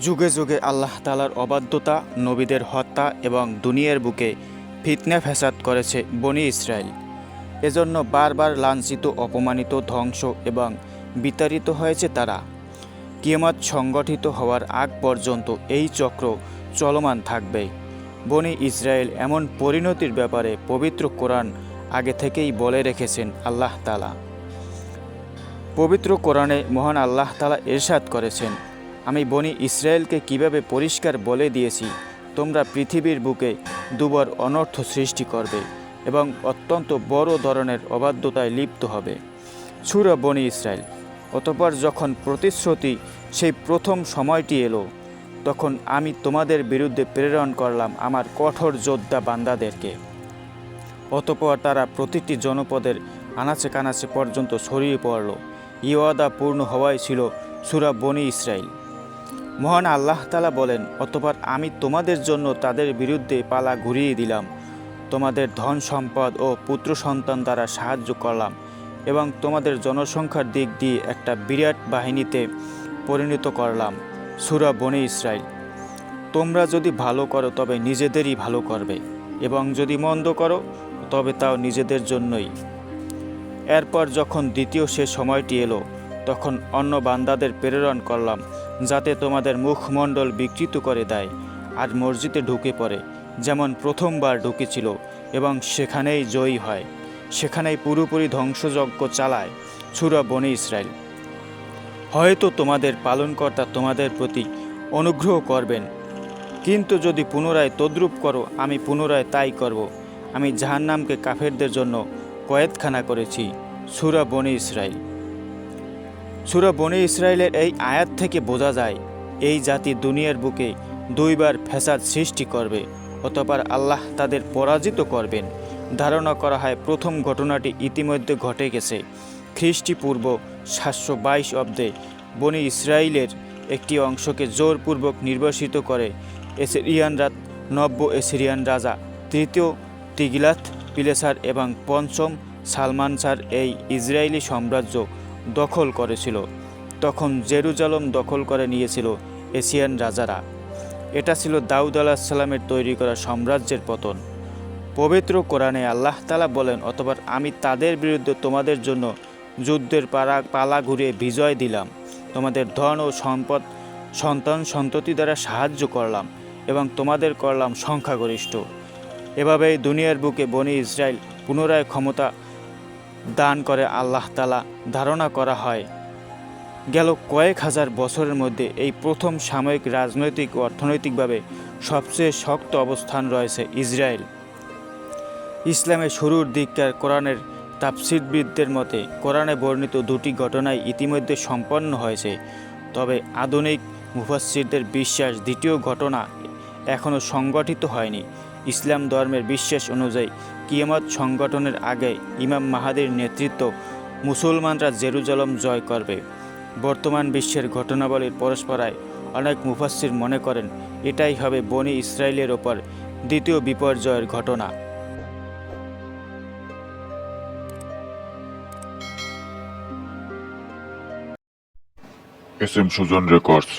যুগে যুগে আল্লাহ তাআলার অবাধ্যতা, নবীদের হত্যা এবং দুনিয়ার বুকে ফিতনা ফ্যাসাদ করেছে বনী ইসরায়েল। এজন্য বারবার লাঞ্ছিত, অপমানিত, ধ্বংস এবং বিতাড়িত হয়েছে তারা। কিয়ামত সংগঠিত হওয়ার আগ পর্যন্ত এই চক্র চলমান থাকবে। বনী ইসরায়েল এমন পরিণতির ব্যাপারে পবিত্র কোরআন আগে থেকেই বলে রেখেছেন আল্লাহ তাআলা। পবিত্র কোরআনে মহান আল্লাহ তাআলা ইরশাদ করেছেন, আমি বনী ইসরায়েলকে কিভাবে পরিষ্কার বলে দিয়েছি, তোমরা পৃথিবীর বুকে দুবার অনর্থ সৃষ্টি করবে এবং অত্যন্ত বড় ধরনের অবাধ্যতায় লিপ্ত হবে। সূরা বনী ইসরায়েল। অতঃপর যখন প্রতিশ্রুতি সেই প্রথম সময়টি এলো, তখন আমি তোমাদের বিরুদ্ধে প্রেরণ করলাম আমার কঠোর যোদ্ধা বান্দাদেরকে। অতঃপর তারা প্রতিটি জনপদের আনাচে কানাচে পর্যন্ত ছড়িয়ে পড়ল। ওয়াদা পূর্ণ হওয়াই ছিল সূরা বনী ইসরায়েল। মহান আল্লাহ তাআলা বলেন, অতঃপর আমি তোমাদের জন্য তাদের বিরুদ্ধে পালা ঘুরিয়ে দিলাম, তোমাদের ধন সম্পদ ও পুত্র সন্তান দ্বারা সাহায্য করলাম এবং তোমাদের জনসংখ্যার দিক দিয়ে একটা বিরাট বাহিনীতে পরিণত করলাম। সূরা বনী ইসরায়েল। তোমরা যদি ভালো করো তবে নিজেদেরই ভালো করবে এবং যদি মন্দ করো তবে তাও নিজেদের জন্যই। এরপর যখন দ্বিতীয় সে সময়টি এলো, তখন অন্য বান্দাদের প্রেরণ করলাম যাতে তোমাদের মুখমণ্ডল বিকৃত করে দেয় আর মসজিদে ঢুকে পড়ে যেমন প্রথমবার ঢুকেছিল এবং সেখানেই জয়ী হয়, সেখানেই পুরোপুরি ধ্বংসযজ্ঞ চালায়। সূরা বনী ইসরায়েল। হয়তো তোমাদের পালনকর্তা তোমাদের প্রতি অনুগ্রহ করবেন, কিন্তু যদি পুনরায় তদ্রূপ করো আমি পুনরায় তাই করব। আমি জাহান্নামকে কাফেরদের জন্য কয়েদখানা করেছি। সূরা বনী ইসরায়েল। সূরা বনী ইসরায়েলের এই আয়াত থেকে বোঝা যায়, এই জাতি দুনিয়ার বুকে দুইবার ফ্যাসাদ সৃষ্টি করবে, অতঃপর আল্লাহ তাদের পরাজিত করবেন। ধারণা করা হয় প্রথম ঘটনাটি ইতিমধ্যে ঘটে গেছে। খ্রিস্টপূর্ব 722 অব্দে বনী ইসরায়েলের একটি অংশকে জোরপূর্বক নির্বাসিত করে এসিরিয়ানরা নব্য এসিরিয়ান রাজা তৃতীয় তিগলাত পিলেসার এবং পঞ্চম সালমানসার এই ইসরায়েলি সাম্রাজ্য দখল করেছিল। তখন জেরুজালেম দখল করে নিয়েছিল এশিয়ান রাজারা। এটা ছিল দাউদ আলাইহিসসালামের তৈরি করা সাম্রাজ্যের পতন। পবিত্র কোরআনে আল্লাহ তাআলা বলেন, অতঃপর আমি তাদের বিরুদ্ধে তোমাদের জন্য যুদ্ধের পালা ঘুরিয়ে বিজয় দিলাম, তোমাদের ধন ও সম্পদ সন্তান সন্ততি দ্বারা সাহায্য করলাম এবং তোমাদের করলাম সংখ্যাগরিষ্ঠ। এভাবেই দুনিয়ার বুকে বনী ইসরায়েল পুনরায় ক্ষমতা দান করে আল্লাহ তাআলা। ধারণা করা হয় গেল কয়েক হাজার বছরের মধ্যে এই প্রথম সাময়িক রাজনৈতিক ও অর্থনৈতিকভাবে সবচেয়ে শক্ত অবস্থান রয়েছে ইসরায়েল। ইসলামের শুরুর দিককার কোরআনের তাফসীরবিদদের মতে কোরআনে বর্ণিত দুটি ঘটনাই ইতিমধ্যে সম্পন্ন হয়েছে, তবে আধুনিক মুফাসসিরদের বিশ্বাস দ্বিতীয় ঘটনা এখনও সংগঠিত হয়নি। ইসলাম ধর্মের বিশ্বাস অনুযায়ী কিয়ামত সংগঠনের আগে ইমাম মাহাদির নেতৃত্ব মুসলমানরা জেরুজালেম জয় করবে। বর্তমান বিশ্বের ঘটনাবলীর পরস্পরায় অনেক মুফাসসির মনে করেন এটাই হবে বনী ইসরায়েলের ওপর দ্বিতীয় বিপর্যয়ের ঘটনা। SM Sujan records.